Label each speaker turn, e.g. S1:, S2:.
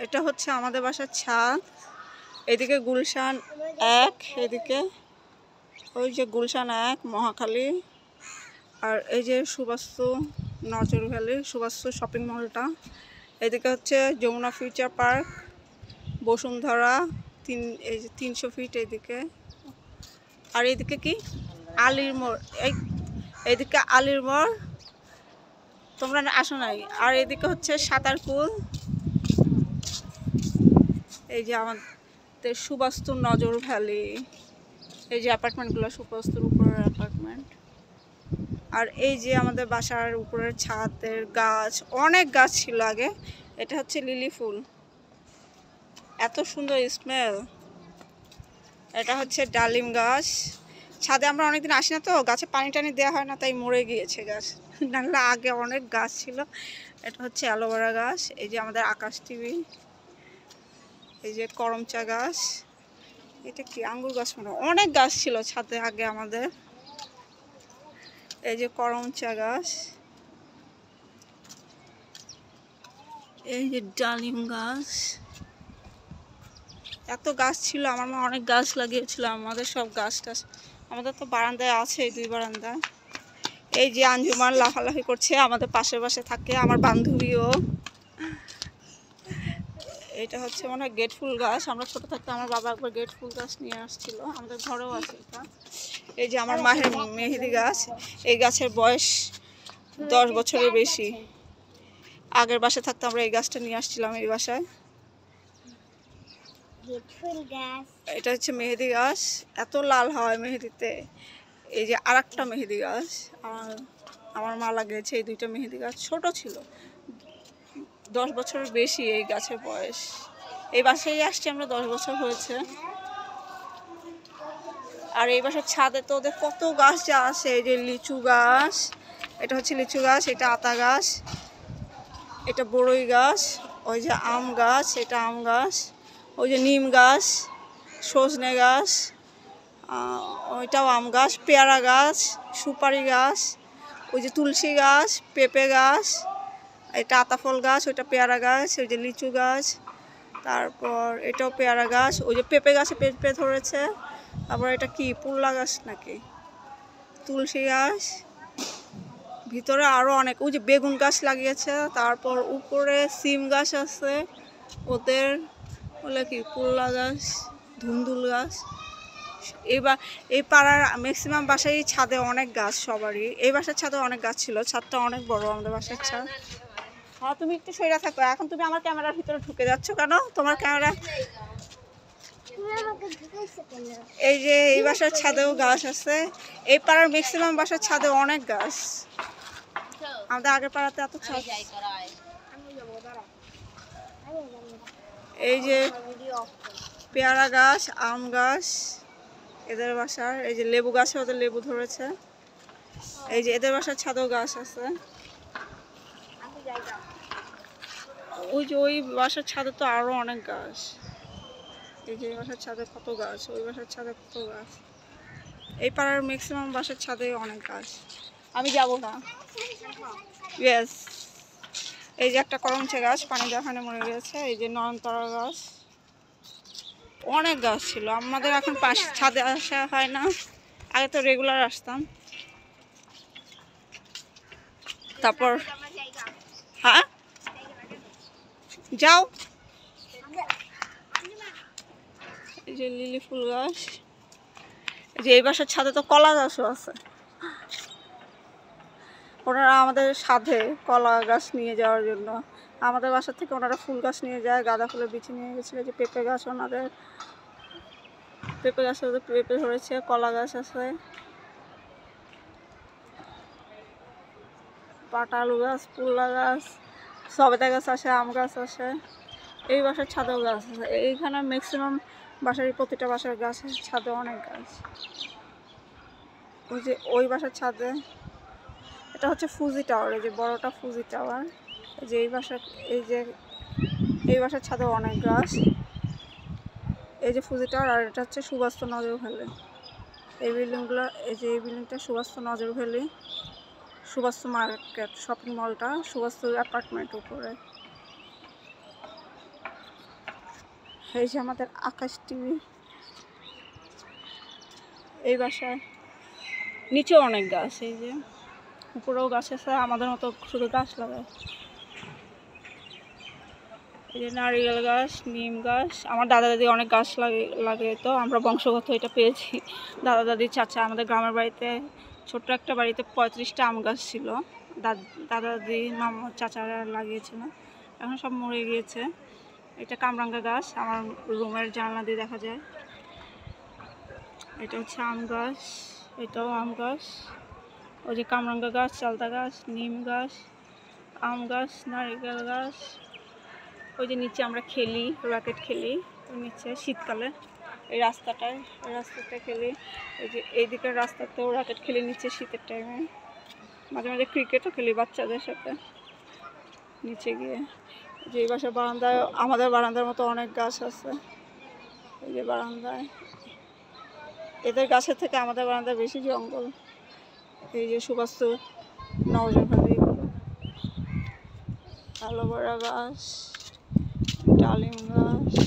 S1: এটা হচ্ছে আমাদের বাসার ছাদ। এদিকে গুলশান 1, এদিকে ওই যে গুলশান 1 মহাখালী, আর এই যে সুবাস্তু নজর ভ্যালি সুবাস্তু শপিং মলটা। এদিকে হচ্ছে যমুনা ফিউচার পার্ক, বসুন্ধরা এই যে 300 ফিট এদিকে। আর এদিকে কি আলীর মোড়, এইদিকে আলীর মোড়, তোমরা আসো নাই। আর এদিকে হচ্ছে সাঁতার পুল। এই যে আমাদের সুবাস্তু নজর ভ্যালি, এই যে অ্যাপার্টমেন্টগুলো সুবাস্তুর উপরের অ্যাপার্টমেন্ট। আর এই যে আমাদের বাসার উপরের ছাদের গাছ, অনেক গাছ ছিল আগে। এটা হচ্ছে লিলি ফুল, এত সুন্দর স্মেল। এটা হচ্ছে ডালিম গাছ। ছাদে আমরা অনেকদিন আসি না তো, গাছে পানি টানি দেওয়া হয় না, তাই মরে গিয়েছে গাছ, নাহলে আগে অনেক গাছ ছিল। এটা হচ্ছে অ্যালোভেরা গাছ। এই যে আমাদের আকাশ টিভি, এই যে করমচা গাছ, এটা কি আঙ্গুর গাছ, মানে অনেক গাছ ছিল ছাদে আগে আমাদের। এই যে করমচা গাছ, এই যে ডালিম গাছ, এত গাছ ছিল। আমার মা অনেক গাছ লাগিয়েছিল। আমাদের সব গাছ টাছ আমাদের তো বারান্দায় আছে, 2 বারান্দায়। এই যে আঞ্জুমান লাফালাফি করছে, আমাদের পাশে থাকে, আমার বান্ধবীও। এটা হচ্ছে মনে হয় গেট ফুল গাছ। আমরা ছোট থাকতে আমার বাবা একবার গেট ফুল গাছ নিয়ে আসছিল, আমাদের ঘরেও আছে এটা। এই যে আমার মায়ের মেহেদি গাছ, এই গাছের বয়স 10 বছরের বেশি। আগের বাসায় থাকতে আমরা এই গাছটা নিয়ে আসছিলাম এই বাসায়। এটা হচ্ছে মেহেদি গাছ, এত লাল হয় মেহেদিতে। এই যে আরেকটা মেহেদি গাছ আমার মা লাগিয়েছে। এই 2টা মেহেদি গাছ ছোট ছিল, 10 বছরের বেশি এই গাছের বয়স। এই বাসায় আসছি আমরা, 10 বছর হয়েছে। আর এই বাসার ছাদে তো ওদের কত গাছ যা আছে। এই যে লিচু গাছ, এটা হচ্ছে লিচু গাছ, এটা আতা গাছ, এটা বড়ই গাছ, ওই যে আম গাছ, এটা আম গাছ, ওই যে নিম গাছ, সজনে গাছ, ওইটাও আম গাছ, পেয়ারা গাছ, সুপারি গাছ, ওই যে তুলসী গাছ, পেঁপে গাছ, এটা আতাফল গাছ, ওইটা পেয়ারা গাছ, ওই যে লিচু গাছ, তারপর এটাও পেয়ারা গাছ, ওই যে পেঁপে গাছে পেঁপে ধরেছে। তারপর এটা কি পুল্লা গাছ নাকি, তুলসী গাছ, ভিতরে আরও অনেক, ওই যে বেগুন গাছ লাগিয়েছে। তারপর উপরে সিম গাছ আছে ওদের, বলে কি পুল্লা গাছ, ধুন্দুল গাছ। এবার এই পাড়ার ম্যাক্সিমাম বাসায় ছাদে অনেক গাছ সবারই। এই বাসার ছাদে অনেক গাছ ছিল, ছাদটা অনেক বড় আমাদের বাসার ছাদ। হ্যাঁ তুমি একটু সইরা থাকো, এখন তুমি আমার ক্যামেরার ভিতরে ঢুকে যাচ্ছ কেন? তোমার ক্যামেরা, এই যে এই বাসার ছাদেও গাছ আছে। এই পাড়ার ম্যাক্সিমাম বাসার ছাদে অনেক গাছ। আমাদের আগের পাড়াতে এত ছাদ। এই যে পেয়ারা গাছ, আম গাছ এদের বাসার। এই যে লেবু গাছে ওদের লেবু ধরেছে। এই যে এদের বাসার ছাদেও গাছ আছে। ওই যে ওই বাসার ছাদে তো আরো অনেক গাছ। এই যে বাসার ছাদে কত গাছ, ওই বাসার ছাদে কত গাছ। এই পাড়ার ম্যাক্সিমাম বাসার ছাদে অনেক গাছ। আমি যাব না। ইয়েস, এই যে একটা করমচা গাছ পানি দেখানে মরে গেছে। এই যে নয়নতারা গাছ, অনেক গাছ ছিল আমাদের। এখন ছাদে আসা হয় না, আগে তো রেগুলার আসতাম। তারপর হ্যাঁ যাও। এই যে লিলি ফুল গাছ। এই যে এই বাসার ছাদে তো কলা গাছও আছে। ওনারা আমাদের সাথে কলা গাছ নিয়ে যাওয়ার জন্য আমাদের বাসা থেকে ওনারা ফুল গাছ নিয়ে যায়, গাঁদা ফুলের বিচি নিয়ে গেছিলো। যে পেঁপে গাছ, ওনাদের পেঁপে গাছে ওদের পেঁপে ধরেছে, কলা গাছ আছে, পাটা আলু গাছ, পুল্লা গাছ, সবেদা গাছ আছে, আম গাছ আছে। এই বাসার ছাদেও গাছ আছে। এইখানে ম্যাক্সিমাম বাসারই প্রতিটা বাসার গাছের ছাদে অনেক গাছ। ওই যে ওই বাসার ছাদে, এটা হচ্ছে ফুজি টাওয়ার, এই যে বড়টা ফুজি টাওয়ার। এই যে এই বাসার ছাদেও অনেক গাছ। এই যে ফুজি টাওয়ার, আর এটা হচ্ছে সুবাস্তু নজর ভ্যালি। এই বিল্ডিংগুলো, এই যে এই বিল্ডিংটা Subastu Nazar valley, Subastu market shopping মলটা সুবাস্তু অ্যাপার্টমেন্ট উপরে। এই যে আমাদের আকাশ টিভি। এই বাসায় নিচেও অনেক গাছ, এই যে উপরেও গাছ আছে, আমাদের মতো শুধু গাছ লাগায়। এই যে নারিকেল গাছ, নিম গাছ। আমার দাদা দাদি অনেক গাছ লাগে তো আমরা বংশগত এটা পেয়েছি। দাদা দাদি চাচা আমাদের গ্রামের বাড়িতে ছোট্ট একটা বাড়িতে 35টা আম গাছ ছিল, দাদা দাদি মামা চাচারা লাগিয়েছিল, এখন সব মরে গিয়েছে। এটা কামরাঙ্গা গাছ, আমার রুমের জানলা দিয়ে দেখা যায়। এটা হচ্ছে আম গাছ, এটাও আম গাছ। ওই যে কামরাঙ্গা গাছ, চালতা গাছ, নিম গাছ, আম গাছ, নারিকেল গাছ। ওই যে নিচে আমরা খেলি, র্যাকেট খেলি ওই নিচে শীতকালে এই রাস্তাটায় খেলি। এই যে এই দিকের রাস্তাতেও র্যাকেট খেলি নিচে শীতের টাইমে। মাঝে মাঝে ক্রিকেটও খেলি বাচ্চাদের সাথে নিচে গিয়ে। যে এই বাসার বারান্দায় আমাদের বারান্দার মতো অনেক গাছ আছে। এই যে বারান্দায় এদের গাছের থেকে আমাদের বারান্দায় বেশি জঙ্গল। এই যে সুবাস্তু, নওজোখালি, অ্যালোভেরা গাছ, ডালিম গাছ।